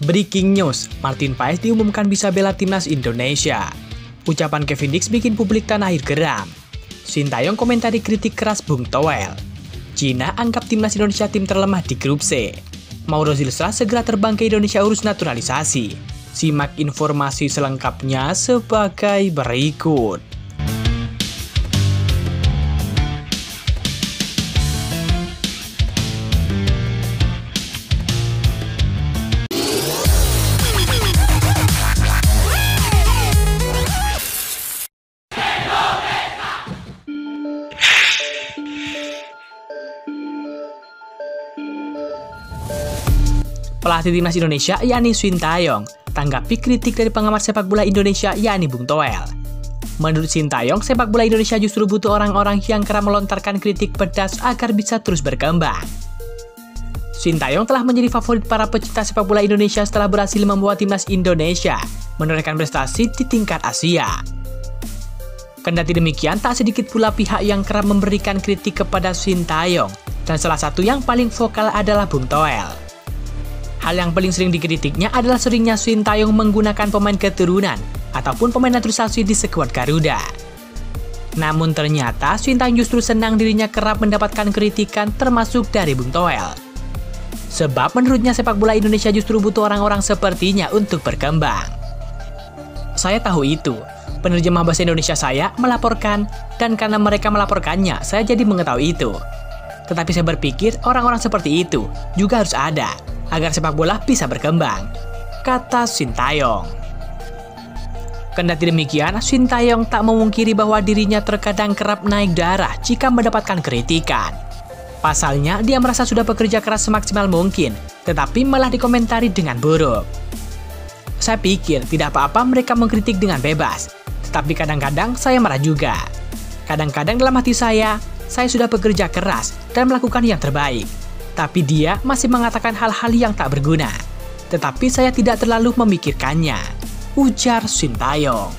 Breaking news, Martin Paes diumumkan bisa bela timnas Indonesia. Ucapan Kevin Dix bikin publik tanah air geram. Sintayong komentari kritik keras Bung Toel. Cina anggap timnas Indonesia tim terlemah di grup C. Mauro Zilstra segera terbang ke Indonesia urus naturalisasi. Simak informasi selengkapnya sebagai berikut. Pelatih timnas Indonesia yakni Sintayong tanggapi kritik dari pengamat sepak bola Indonesia yakni Bung Toel. Menurut Sintayong, sepak bola Indonesia justru butuh orang-orang yang kerap melontarkan kritik pedas agar bisa terus berkembang. Sintayong telah menjadi favorit para pecinta sepak bola Indonesia setelah berhasil membawa timnas Indonesia menorehkan prestasi di tingkat Asia. Kendati demikian, tak sedikit pula pihak yang kerap memberikan kritik kepada Sintayong, dan salah satu yang paling vokal adalah Bung Toel. Hal yang paling sering dikritiknya adalah seringnya Sintayong menggunakan pemain keturunan ataupun pemain naturalisasi di skuad Garuda. Namun ternyata Sintayong justru senang dirinya kerap mendapatkan kritikan termasuk dari Bung Toel. Sebab menurutnya sepak bola Indonesia justru butuh orang-orang sepertinya untuk berkembang. Saya tahu itu, penerjemah bahasa Indonesia saya melaporkan, dan karena mereka melaporkannya, saya jadi mengetahui itu. Tetapi saya berpikir orang-orang seperti itu juga harus ada, agar sepak bola bisa berkembang, kata Sintayong. Kendati demikian, Sintayong tak memungkiri bahwa dirinya terkadang kerap naik darah jika mendapatkan kritikan. Pasalnya, dia merasa sudah bekerja keras semaksimal mungkin, tetapi malah dikomentari dengan buruk. Saya pikir tidak apa-apa mereka mengkritik dengan bebas, tetapi kadang-kadang saya marah juga. Kadang-kadang dalam hati saya sudah bekerja keras dan melakukan yang terbaik. Tapi dia masih mengatakan hal-hal yang tak berguna. Tetapi saya tidak terlalu memikirkannya, ujar Sintayong.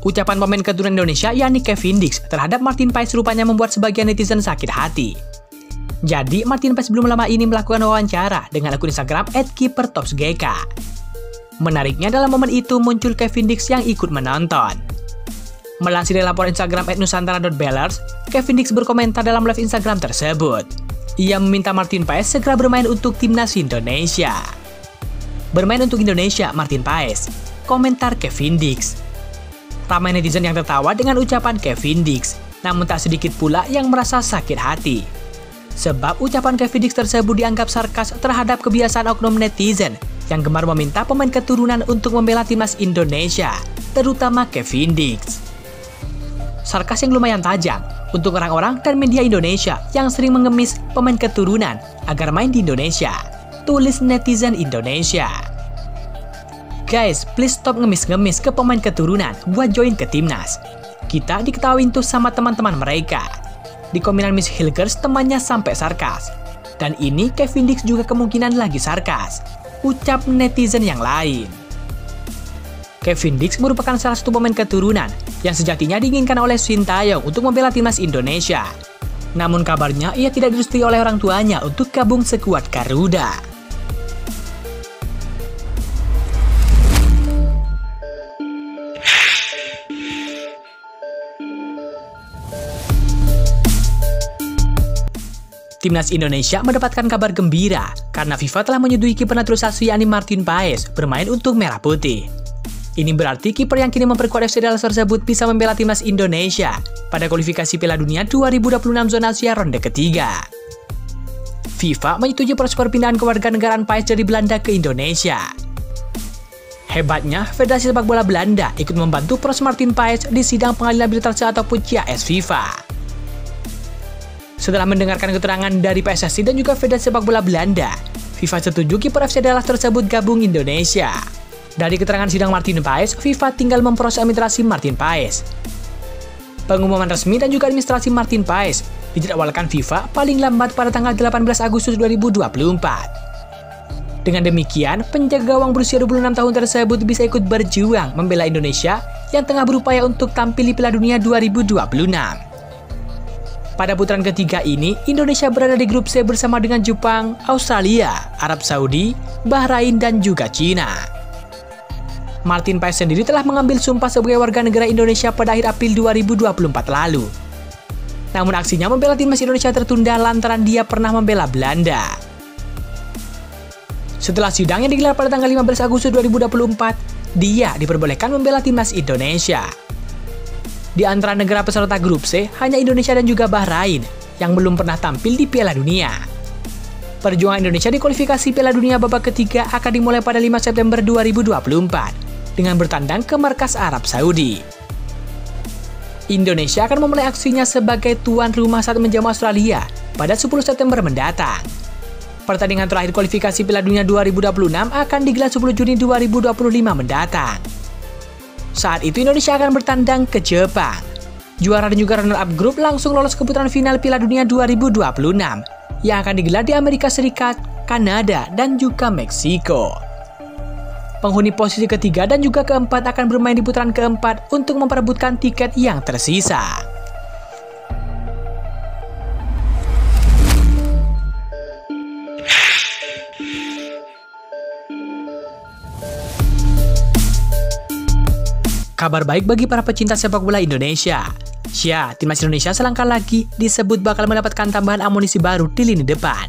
Ucapan pemain keturunan Indonesia yakni Kevin Dix terhadap Martin Paes rupanya membuat sebagian netizen sakit hati. Jadi Martin Paes belum lama ini melakukan wawancara dengan akun Instagram @kipertopsgk. Menariknya dalam momen itu muncul Kevin Dix yang ikut menonton. Melansir dari laporan Instagram @nusantara.bellers, Kevin Dix berkomentar dalam live Instagram tersebut. Ia meminta Martin Paes segera bermain untuk timnas Indonesia. Bermain untuk Indonesia, Martin Paes, komentar Kevin Dix. Ramai netizen yang tertawa dengan ucapan Kevin Dix, namun tak sedikit pula yang merasa sakit hati. Sebab ucapan Kevin Dix tersebut dianggap sarkas terhadap kebiasaan oknum netizen yang gemar meminta pemain keturunan untuk membela timnas Indonesia, terutama Kevin Dix. Sarkas yang lumayan tajam untuk orang-orang dan media Indonesia yang sering mengemis pemain keturunan agar main di Indonesia, tulis netizen Indonesia. Guys, please stop ngemis-ngemis ke pemain keturunan buat join ke timnas. Kita diketawain tuh sama teman-teman mereka. Di komenan Miss Hilgers temannya sampai sarkas. Dan ini Kevin Dix juga kemungkinan lagi sarkas, ucap netizen yang lain. Kevin Dix merupakan salah satu pemain keturunan yang sejatinya diinginkan oleh Sintayong untuk membela timnas Indonesia. Namun kabarnya ia tidak direstui oleh orang tuanya untuk gabung skuad Garuda. Timnas Indonesia mendapatkan kabar gembira karena FIFA telah menyetujui kiper naturalisasi yakni Martin Paes bermain untuk Merah Putih. Ini berarti kiper yang kini memperkuat FC Dallas tersebut bisa membela timnas Indonesia pada kualifikasi Piala Dunia 2026 zona Asia ronde ketiga. FIFA menyetujui proses perpindahan kewarganegaraan Paes dari Belanda ke Indonesia. Hebatnya, Federasi Sepak Bola Belanda ikut membantu proses Martin Paes di sidang pengadilan arbitrase ataupun CAS FIFA. Setelah mendengarkan keterangan dari PSSI dan juga Federasi Sepak Bola Belanda, FIFA setuju kiper FC Dallas tersebut gabung Indonesia. Dari keterangan sidang Martin Paes, FIFA tinggal memproses administrasi Martin Paes. Pengumuman resmi dan juga administrasi Martin Paes dijadwalkan FIFA paling lambat pada tanggal 18 Agustus 2024. Dengan demikian, penjaga gawang berusia 26 tahun tersebut bisa ikut berjuang membela Indonesia yang tengah berupaya untuk tampil di Piala Dunia 2026. Pada putaran ketiga ini, Indonesia berada di grup C bersama dengan Jepang, Australia, Arab Saudi, Bahrain, dan juga Cina. Martin Paes sendiri telah mengambil sumpah sebagai warga negara Indonesia pada akhir April 2024 lalu. Namun aksinya membela timnas Indonesia tertunda lantaran dia pernah membela Belanda. Setelah sidang yang digelar pada tanggal 15 Agustus 2024, dia diperbolehkan membela timnas Indonesia. Di antara negara peserta grup C, hanya Indonesia dan juga Bahrain yang belum pernah tampil di Piala Dunia. Perjuangan Indonesia di kualifikasi Piala Dunia babak ketiga akan dimulai pada 5 September 2024 dengan bertandang ke markas Arab Saudi. Indonesia akan memulai aksinya sebagai tuan rumah saat menjamu Australia pada 10 September mendatang. Pertandingan terakhir kualifikasi Piala Dunia 2026 akan digelar 10 Juni 2025 mendatang. Saat itu Indonesia akan bertandang ke Jepang. Juara dan juga runner-up grup langsung lolos ke putaran final Piala Dunia 2026 yang akan digelar di Amerika Serikat, Kanada, dan juga Meksiko. Penghuni posisi ketiga dan juga keempat akan bermain di putaran keempat untuk memperebutkan tiket yang tersisa. Kabar baik bagi para pecinta sepak bola Indonesia. Timnas Indonesia selangkah lagi disebut bakal mendapatkan tambahan amunisi baru di lini depan.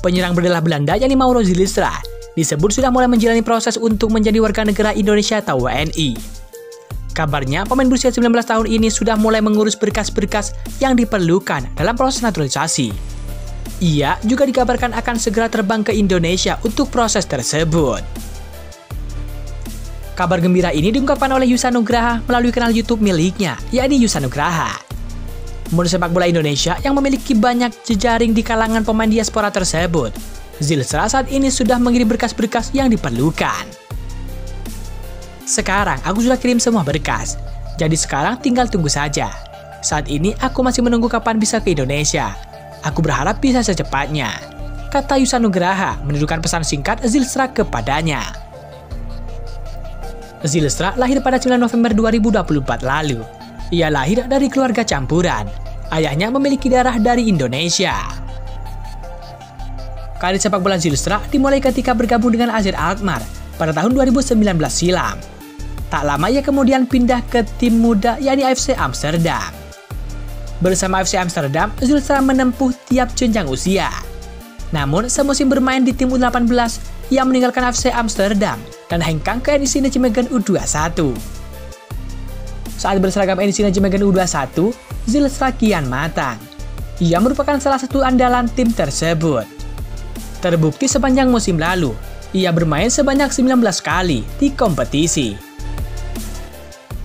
Penyerang berdarah Belanda yakni Mauro Zylstra disebut sudah mulai menjalani proses untuk menjadi warga negara Indonesia atau WNI. Kabarnya, pemain berusia 19 tahun ini sudah mulai mengurus berkas-berkas yang diperlukan dalam proses naturalisasi. Ia juga dikabarkan akan segera terbang ke Indonesia untuk proses tersebut. Kabar gembira ini diungkapkan oleh Yusa Nugraha melalui kanal YouTube miliknya, yakni Yusa Nugraha. Menurut sepak bola Indonesia yang memiliki banyak jejaring di kalangan pemain diaspora tersebut, Zylstra saat ini sudah mengirim berkas-berkas yang diperlukan. Sekarang aku sudah kirim semua berkas, jadi sekarang tinggal tunggu saja. Saat ini aku masih menunggu kapan bisa ke Indonesia. Aku berharap bisa secepatnya, kata Yusa Nugraha menunjukkan pesan singkat Zylstra kepadanya. Zylstra lahir pada 9 November 2024 lalu. Ia lahir dari keluarga campuran. Ayahnya memiliki darah dari Indonesia. Karir sepak bola Zylstra dimulai ketika bergabung dengan AZ Alkmaar pada tahun 2019 silam. Tak lama ia kemudian pindah ke tim muda yakni AFC Amsterdam. Bersama AFC Amsterdam, Zylstra menempuh tiap jenjang usia. Namun, semusim bermain di tim U18, ia meninggalkan AFC Amsterdam dan hengkang ke edisi Nijmegen U21. Saat berseragam edisi Nijmegen U21, Zylstra kian matang. Ia merupakan salah satu andalan tim tersebut. Terbukti sepanjang musim lalu, ia bermain sebanyak 19 kali di kompetisi.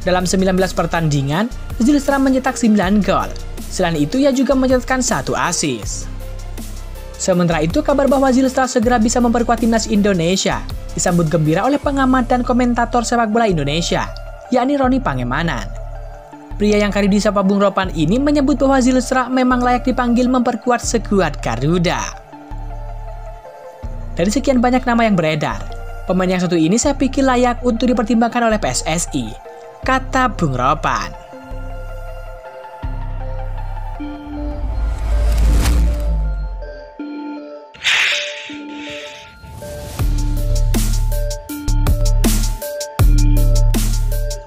Dalam 19 pertandingan, Zylstra mencetak 9 gol. Selain itu, ia juga mencetakkan 1 assist. Sementara itu, kabar bahwa Zylstra segera bisa memperkuat timnas Indonesia disambut gembira oleh pengamat dan komentator sepak bola Indonesia, yakni Roni Pangemanan. Pria yang kali disapa Bung Ropan ini menyebut bahwa Zylstra memang layak dipanggil memperkuat skuad Garuda. Dari sekian banyak nama yang beredar, pemain yang satu ini saya pikir layak untuk dipertimbangkan oleh PSSI, kata Bung Ropan.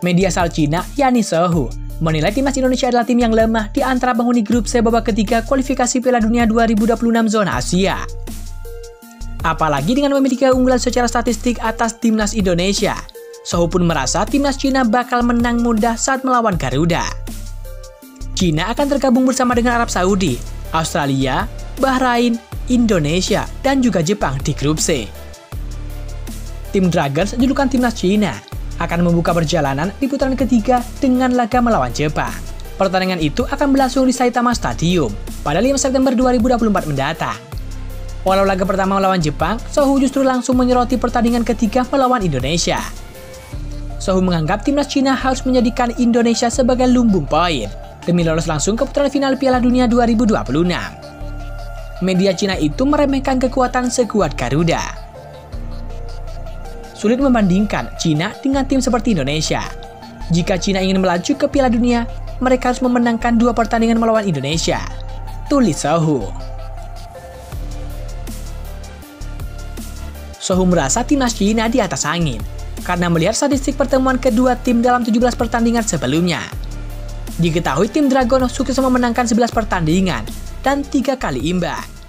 Media asal Cina, yakni Sohu, menilai timnas Indonesia adalah tim yang lemah di antara penghuni grup C babak ketiga kualifikasi Piala Dunia 2026 zona Asia. Apalagi dengan memiliki keunggulan secara statistik atas timnas Indonesia, Sohu pun merasa timnas Cina bakal menang mudah saat melawan Garuda. Cina akan tergabung bersama dengan Arab Saudi, Australia, Bahrain, Indonesia, dan juga Jepang di grup C. Tim Dragons, julukan timnas Cina, akan membuka perjalanan di putaran ketiga dengan laga melawan Jepang. Pertandingan itu akan berlangsung di Saitama Stadium pada 5 September 2024 mendatang. Walau laga pertama melawan Jepang, Sohu justru langsung menyoroti pertandingan ketiga melawan Indonesia. Sohu menganggap timnas Cina harus menjadikan Indonesia sebagai lumbung poin demi lolos langsung ke putaran final Piala Dunia 2026. Media Cina itu meremehkan kekuatan skuad Garuda. Sulit membandingkan Cina dengan tim seperti Indonesia. Jika Cina ingin melaju ke Piala Dunia, mereka harus memenangkan 2 pertandingan melawan Indonesia, tulis Sohu. Sohu merasa timnas Cina di atas angin karena melihat statistik pertemuan kedua tim dalam 17 pertandingan sebelumnya. Diketahui tim Dragon sukses memenangkan 11 pertandingan dan 3 kali imbang.